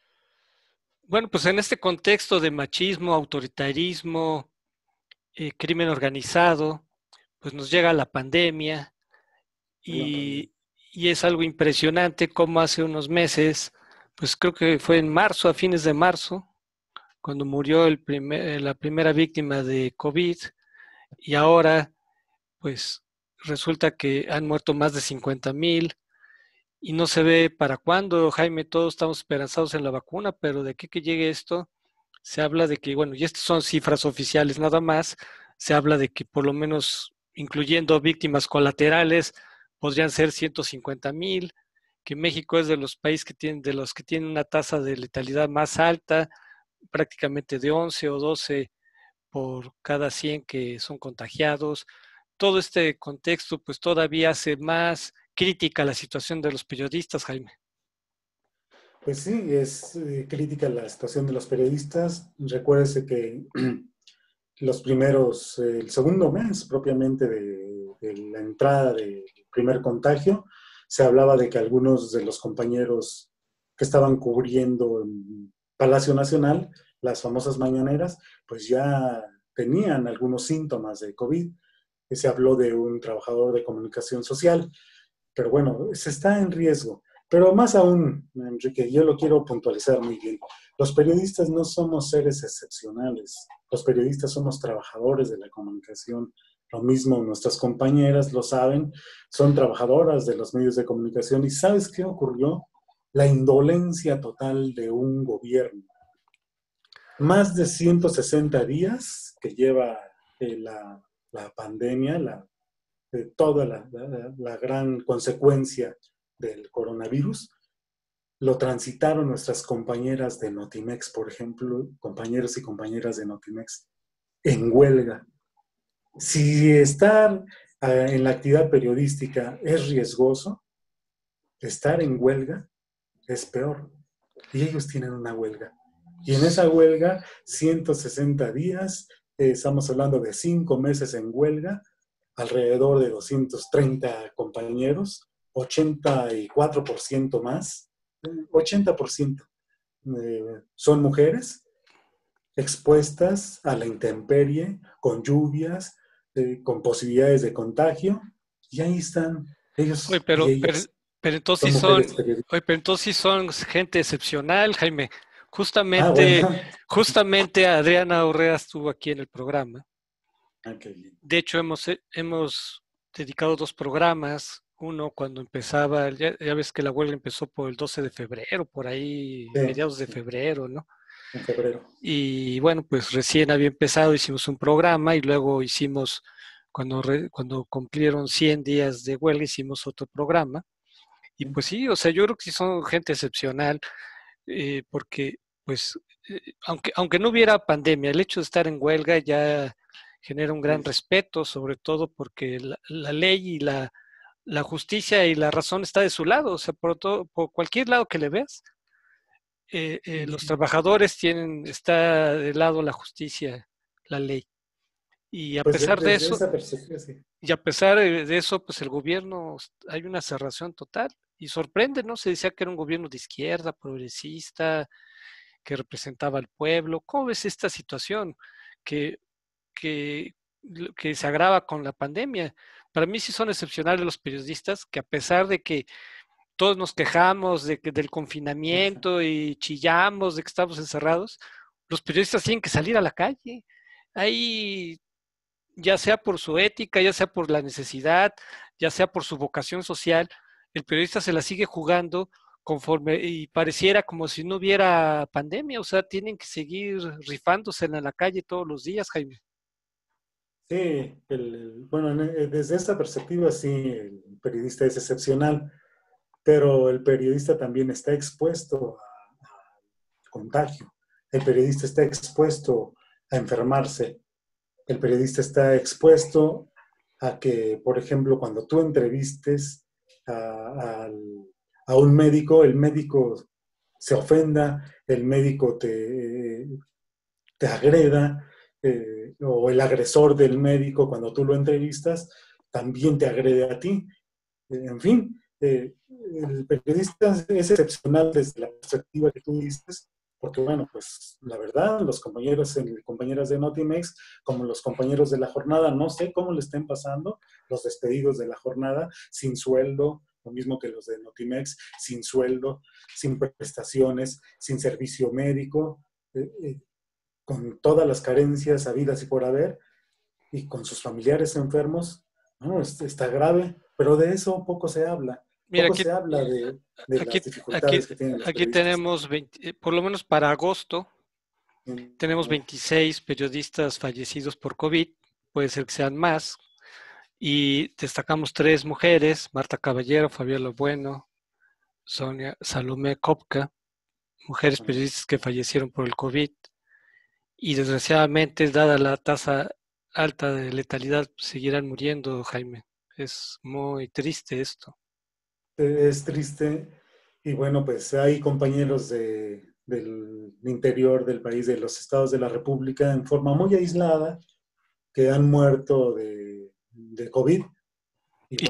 bueno, pues en este contexto de machismo, autoritarismo, crimen organizado, pues nos llega la pandemia y, y es algo impresionante como hace unos meses, pues creo que fue en marzo, a fines de marzo, cuando murió la primera víctima de COVID y ahora pues resulta que han muerto más de 50,000 y no se ve para cuándo, Jaime, todos estamos esperanzados en la vacuna, pero de aquí que llegue esto, se habla de que, bueno, y estas son cifras oficiales nada más, se habla de que por lo menos, incluyendo víctimas colaterales, podrían ser 150,000, que México es de los países que tienen, de los que tienen una tasa de letalidad más alta, prácticamente de 11 o 12 por cada 100 que son contagiados. Todo este contexto pues todavía hace más crítica la situación de los periodistas, Jaime. Pues sí, es crítica la situación de los periodistas. Recuérdese que los primeros, el segundo mes propiamente de la entrada del primer contagio, se hablaba de que algunos de los compañeros que estaban cubriendo en Palacio Nacional, las famosas mañaneras, pues ya tenían algunos síntomas de COVID. Se habló de un trabajador de comunicación social, pero bueno, se está en riesgo. Pero más aún, Enrique, yo lo quiero puntualizar muy bien. Los periodistas no somos seres excepcionales. Los periodistas somos trabajadores de la comunicación. Lo mismo nuestras compañeras lo saben, son trabajadoras de los medios de comunicación. ¿Y sabes qué ocurrió? La indolencia total de un gobierno. Más de 160 días que lleva la pandemia, toda la gran consecuencia del coronavirus, lo transitaron nuestras compañeras de Notimex, por ejemplo, compañeros y compañeras de Notimex, en huelga. Si estar en la actividad periodística es riesgoso, estar en huelga es peor. Y ellos tienen una huelga. Y en esa huelga, 160 días estamos hablando de 5 meses en huelga, alrededor de 230 compañeros, 84% más, 80% son mujeres expuestas a la intemperie, con lluvias, con posibilidades de contagio, y ahí están Oye, ellos y ellas. pero Son entonces mujeres periodistas. oye, pero entonces sí son gente excepcional, Jaime. Ah, bueno. Justamente Adriana Urrea estuvo aquí en el programa. Ah, qué bien. De hecho, hemos dedicado 2 programas. Uno cuando empezaba, ya ves que la huelga empezó por el 12 de febrero, por ahí, Sí, mediados de sí, febrero, ¿no? en febrero. Y bueno, pues recién había empezado, hicimos un programa y luego hicimos, cuando cumplieron 100 días de huelga, hicimos otro programa. Y Sí, pues sí, o sea, yo creo que sí son gente excepcional, porque pues, aunque no hubiera pandemia, el hecho de estar en huelga ya genera un gran sí, respeto, sobre todo porque la ley y la justicia y la razón está de su lado, o sea, por cualquier lado que le veas, los sí. trabajadores está de lado la justicia, la ley. Y a Pues pesar de desde eso, esa perspectiva, sí. de eso, pues el gobierno, hay una cerración total. Y sorprende, ¿no? Se decía que era un gobierno de izquierda, progresista, que representaba al pueblo. ¿Cómo ves esta situación que, que, que se agrava con la pandemia? Para mí sí son excepcionales los periodistas que a pesar de que todos nos quejamos del confinamiento y chillamos de que estamos encerrados, los periodistas tienen que salir a la calle. Ahí, ya sea por su ética, ya sea por la necesidad, ya sea por su vocación social, el periodista se la sigue jugando conforme y pareciera como si no hubiera pandemia, o sea, tienen que seguir rifándose en la calle todos los días, Jaime. Sí, bueno, desde esa perspectiva, sí, el periodista es excepcional, pero el periodista también está expuesto a contagio. El periodista está expuesto a enfermarse. El periodista está expuesto a que, por ejemplo, cuando tú entrevistes a un médico, el médico se ofenda, el médico te agreda, o el agresor del médico cuando tú lo entrevistas también te agrede a ti. En fin, el periodista es excepcional desde la perspectiva que tú dices, porque bueno, pues la verdad, los compañeros y compañeras de Notimex, como los compañeros de la jornada, no sé cómo le estén pasando los despedidos de la jornada sin sueldo, lo mismo que los de Notimex, sin sueldo, sin prestaciones, sin servicio médico, con todas las carencias habidas y por haber, y con sus familiares enfermos. No, está grave, pero de eso poco se habla. Mira, Poco se habla de aquí, las dificultades que tienen los aquí periodistas. tenemos 20, por lo menos para agosto, tenemos 26 periodistas fallecidos por COVID, puede ser que sean más, y destacamos 3 mujeres, Marta Caballero, Fabiola Bueno, Sonia Salomé Kopka, mujeres periodistas que fallecieron por el COVID y desgraciadamente, dada la tasa alta de letalidad, seguirán muriendo, Jaime. Es muy triste esto. Es triste y bueno, pues hay compañeros del interior del país, de los estados de la República, en forma muy aislada, que han muerto de COVID. Y bueno, pues,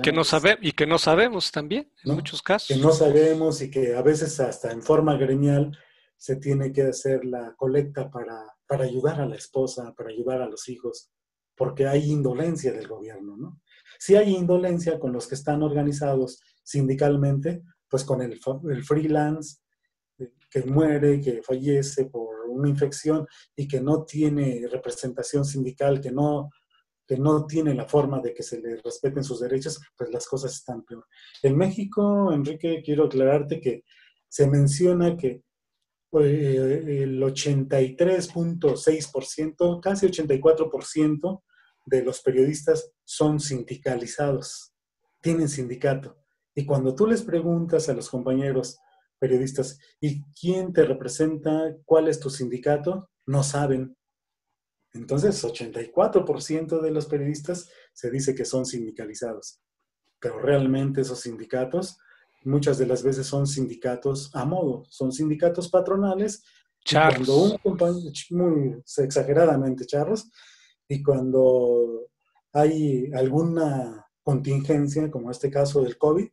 Y que no sabemos también, en ¿no? muchos Que casos. no sabemos y que a veces hasta en forma gremial se tiene que hacer la colecta para ayudar a la esposa, para ayudar a los hijos, porque hay indolencia del gobierno, ¿no? Si hay indolencia con los que están organizados sindicalmente, pues con el freelance que muere, que fallece por una infección y que no tiene representación sindical, que no tiene la forma de que se le respeten sus derechos, pues las cosas están peor. En México, Enrique, quiero aclararte que se menciona que el 83.6%, casi 84% de los periodistas son sindicalizados, tienen sindicato. Y cuando tú les preguntas a los compañeros periodistas, ¿y quién te representa? ¿Cuál es tu sindicato? No saben. Entonces, 84% de los periodistas se dice que son sindicalizados, pero realmente esos sindicatos muchas de las veces son sindicatos a modo, son sindicatos patronales y cuando Charros. un compañero, muy exageradamente charros, Y cuando hay alguna contingencia, como este caso del COVID,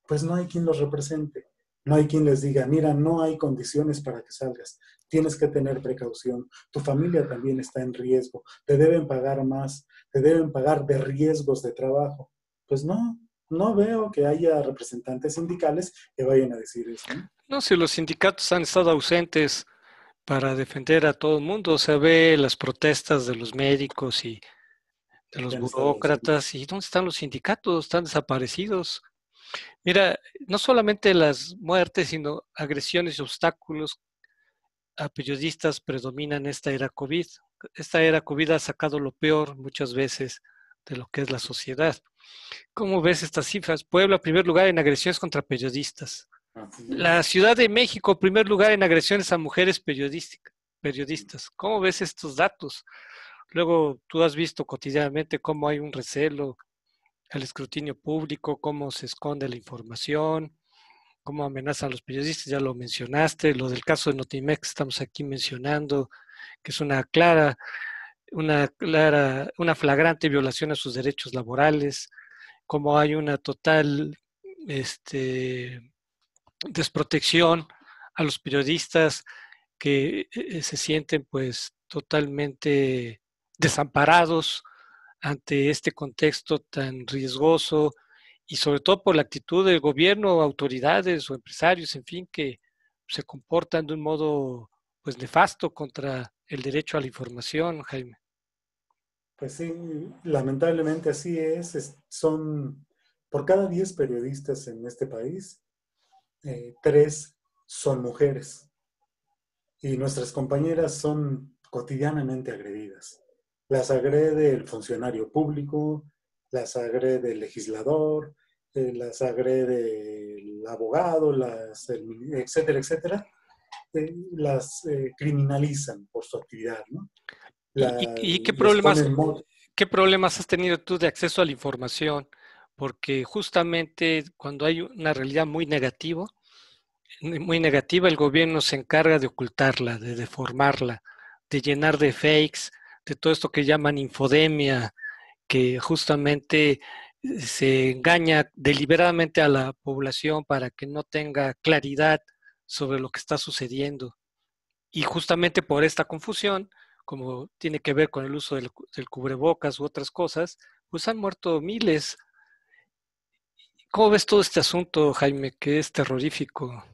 pues no hay quien los represente. No hay quien les diga, mira, no hay condiciones para que salgas. Tienes que tener precaución. Tu familia también está en riesgo. Te deben pagar más. Te deben pagar de riesgos de trabajo. Pues no, no veo que haya representantes sindicales que vayan a decir eso, ¿no? No, si los sindicatos han estado ausentes para defender a todo el mundo, se ve las protestas de los médicos y de los Que han estado burócratas, ausentes. ¿y dónde están los sindicatos? Están desaparecidos. Mira, no solamente las muertes, sino agresiones y obstáculos a periodistas predominan esta era COVID. Esta era COVID ha sacado lo peor muchas veces de lo que es la sociedad. ¿Cómo ves estas cifras? Puebla, primer lugar en agresiones contra periodistas. Así La es. Ciudad de México, primer lugar en agresiones a mujeres periodistas. ¿Cómo ves estos datos? Luego, tú has visto cotidianamente cómo hay un recelo al escrutinio público, cómo se esconde la información, cómo amenazan a los periodistas, ya lo mencionaste, lo del caso de Notimex que estamos aquí mencionando, que es una flagrante violación a sus derechos laborales, como hay una total este, desprotección a los periodistas que se sienten pues totalmente desamparados ante este contexto tan riesgoso y sobre todo por la actitud del gobierno, autoridades o empresarios, en fin, que se comportan de un modo pues nefasto contra el derecho a la información, Jaime. Pues sí, lamentablemente así es. Son, por cada 10 periodistas en este país, 3 son mujeres. Y nuestras compañeras son cotidianamente agredidas. Las agrede el funcionario público, las agrede el legislador, las agrede el abogado, etcétera, etcétera. Las criminalizan por su actividad, ¿no? ¿Y Les ponen qué problemas has tenido tú de acceso a la información? Porque justamente cuando hay una realidad muy negativa, el gobierno se encarga de ocultarla, de deformarla, de llenar de fakes, de todo esto que llaman infodemia, que justamente se engaña deliberadamente a la población para que no tenga claridad sobre lo que está sucediendo. Y justamente por esta confusión, como tiene que ver con el uso del cubrebocas u otras cosas, pues han muerto miles. ¿Cómo ves todo este asunto, Jaime, que es terrorífico?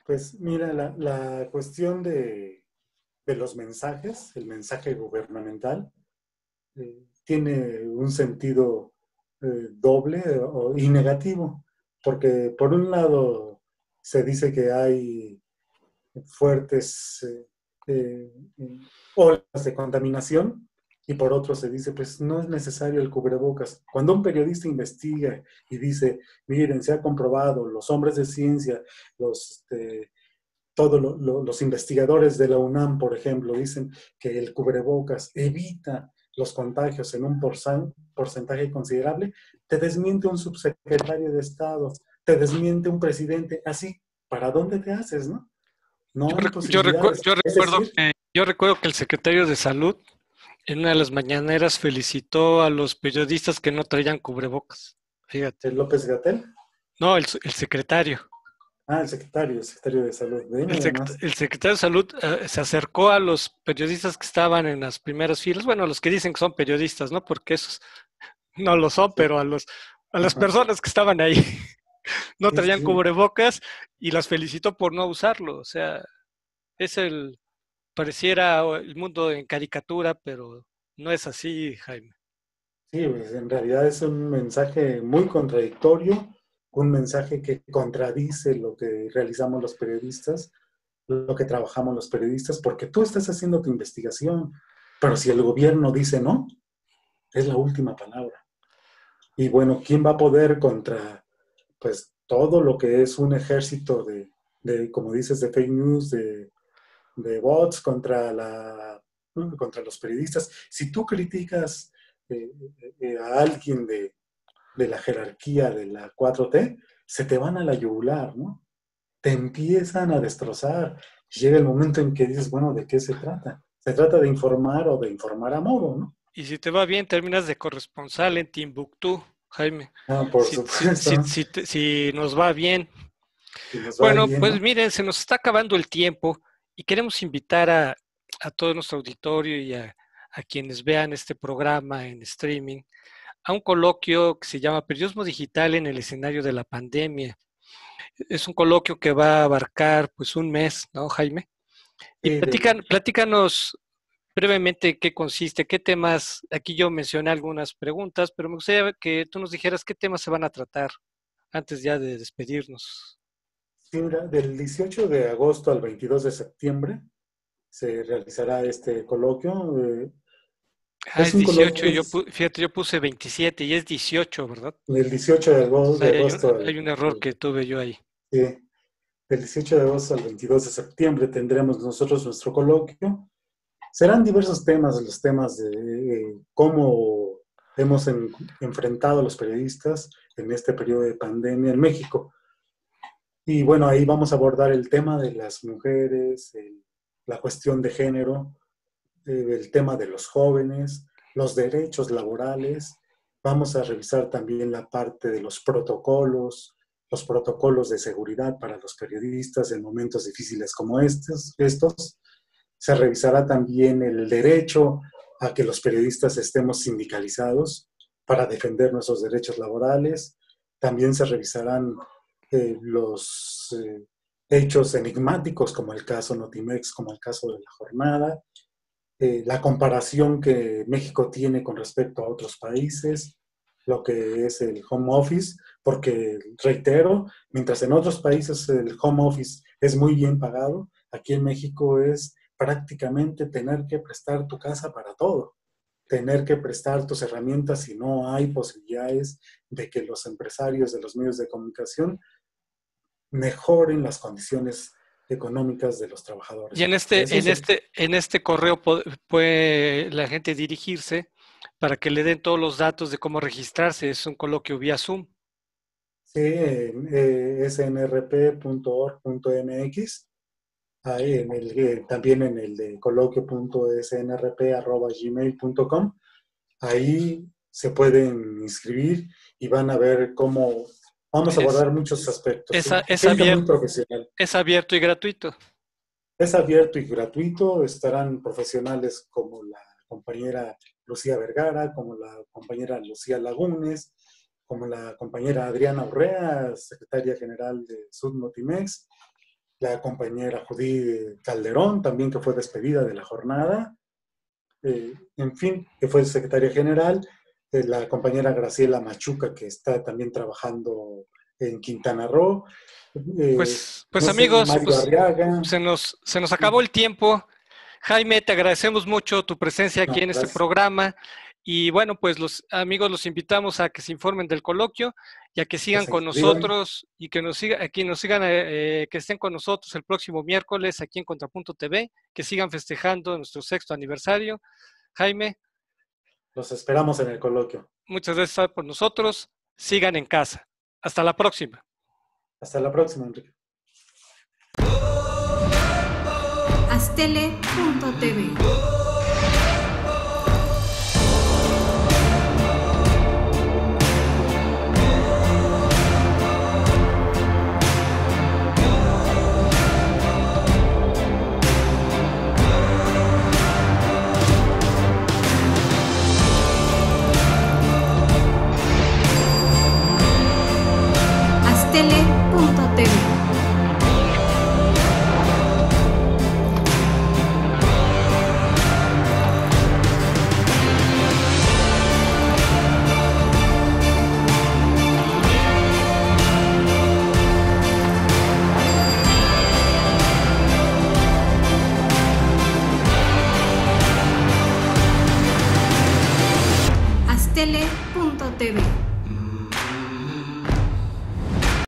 Pues mira, la cuestión de los mensajes, el mensaje gubernamental, tiene un sentido doble y negativo, porque por un lado se dice que hay fuertes olas de contaminación y por otro se dice, pues no es necesario el cubrebocas. Cuando un periodista investiga y dice, miren, se ha comprobado, los hombres de ciencia, todos los investigadores de la UNAM, por ejemplo, dicen que el cubrebocas evita los contagios en un porcentaje considerable, te desmiente un subsecretario de Estado, te desmiente un presidente, así, ¿para dónde te haces, no? Yo, No hay yo, posibilidades. Es recuerdo decir, yo recuerdo que el secretario de Salud en una de las mañaneras felicitó a los periodistas que no traían cubrebocas. Fíjate. el López Gatel, No, el secretario. el secretario de Salud, de nada más. El secretario de Salud se acercó a los periodistas que estaban en las primeras filas, bueno, a los que dicen que son periodistas, ¿no? Porque esos no lo son, Sí, pero a las personas que estaban ahí no sí, traían sí. cubrebocas y las felicitó por no usarlo. O sea, pareciera el mundo en caricatura, pero no es así, Jaime. Sí, pues en realidad es un mensaje muy contradictorio, un mensaje que contradice lo que realizamos los periodistas, lo que trabajamos los periodistas, porque tú estás haciendo tu investigación, pero si el gobierno dice no, es la última palabra. Y bueno, ¿quién va a poder contra, pues, todo lo que es un ejército como dices, de fake news, de bots contra los periodistas? Si tú criticas eh, a alguien de la jerarquía de la 4T, se te van a la yugular, ¿no? Te empiezan a destrozar. Llega el momento en que dices, bueno, ¿de qué se trata? se trata de informar o de informar a modo, ¿no? Y si te va bien, terminas de corresponsal en Timbuktu, Jaime. Por supuesto. Si nos va bien. Si nos va Bueno, bien, pues ¿no? miren, se nos está acabando el tiempo y queremos invitar a todo nuestro auditorio y a quienes vean este programa en streaming a un coloquio que se llama Periodismo Digital en el escenario de la pandemia. Es un coloquio que va a abarcar pues un mes, ¿no, Jaime? Y Sí, platícanos brevemente qué consiste, qué temas, aquí yo mencioné algunas preguntas, pero me gustaría que tú nos dijeras qué temas se van a tratar antes ya de despedirnos. sí, mira, del 18 de agosto al 22 de septiembre se realizará este coloquio. Ah, Es es un 18, coloquio fíjate, yo puse 27 y es 18, ¿verdad? del 18 Entonces de ahí agosto hay un error que tuve yo ahí. sí, del 18 de agosto al 22 de septiembre tendremos nosotros nuestro coloquio. Serán diversos temas, los temas de cómo hemos enfrentado a los periodistas en este periodo de pandemia en México. Y bueno, ahí vamos a abordar el tema de las mujeres, la cuestión de género, el tema de los jóvenes, los derechos laborales. Vamos a revisar también la parte de los protocolos de seguridad para los periodistas en momentos difíciles como estos. Se revisará también el derecho a que los periodistas estemos sindicalizados para defender nuestros derechos laborales. También se revisarán los hechos enigmáticos como el caso Notimex, como el caso de la jornada, la comparación que México tiene con respecto a otros países, lo que es el home office, porque reitero, mientras en otros países el home office es muy bien pagado, aquí en México es prácticamente tener que prestar tu casa para todo, tener que prestar tus herramientas si no hay posibilidades de que los empresarios de los medios de comunicación mejoren las condiciones económicas de los Y trabajadores. Eso es en este correo puede la gente dirigirse para que le den todos los datos de cómo registrarse. Es un coloquio vía Zoom. sí, snrp.org.mx, ahí también en el de coloquio.snrp@gmail.com. Ahí se pueden inscribir y van a ver cómo vamos a Es, abordar muchos aspectos. es Gente muy abierto, profesional. es abierto y gratuito. Es abierto y gratuito. Estarán profesionales como la compañera Lucía Vergara, como la compañera Lucía Lagunes, como la compañera Adriana Urrea, secretaria general de Sudnotimex, la compañera Judy Calderón, también que fue despedida de la jornada, en fin, que fue secretaria general, la compañera Graciela Machuca, que está también trabajando en Quintana Roo, Pues no sé, amigos, Mario pues Arriaga. se nos acabó el tiempo. Jaime, te agradecemos mucho tu presencia aquí No, en este gracias. programa. Y bueno, pues los amigos los invitamos a que se informen del coloquio y a que Que sigan se con inscriban. nosotros y que nos sigan, que nos sigan, que estén con nosotros el próximo miércoles aquí en Contrapunto TV, que sigan festejando nuestro 6º aniversario. Jaime, Los esperamos en el coloquio. muchas gracias por nosotros. Sigan en casa. Hasta la próxima. Hasta la próxima, Enrique. Astele.tv Astele.tv Astele.tv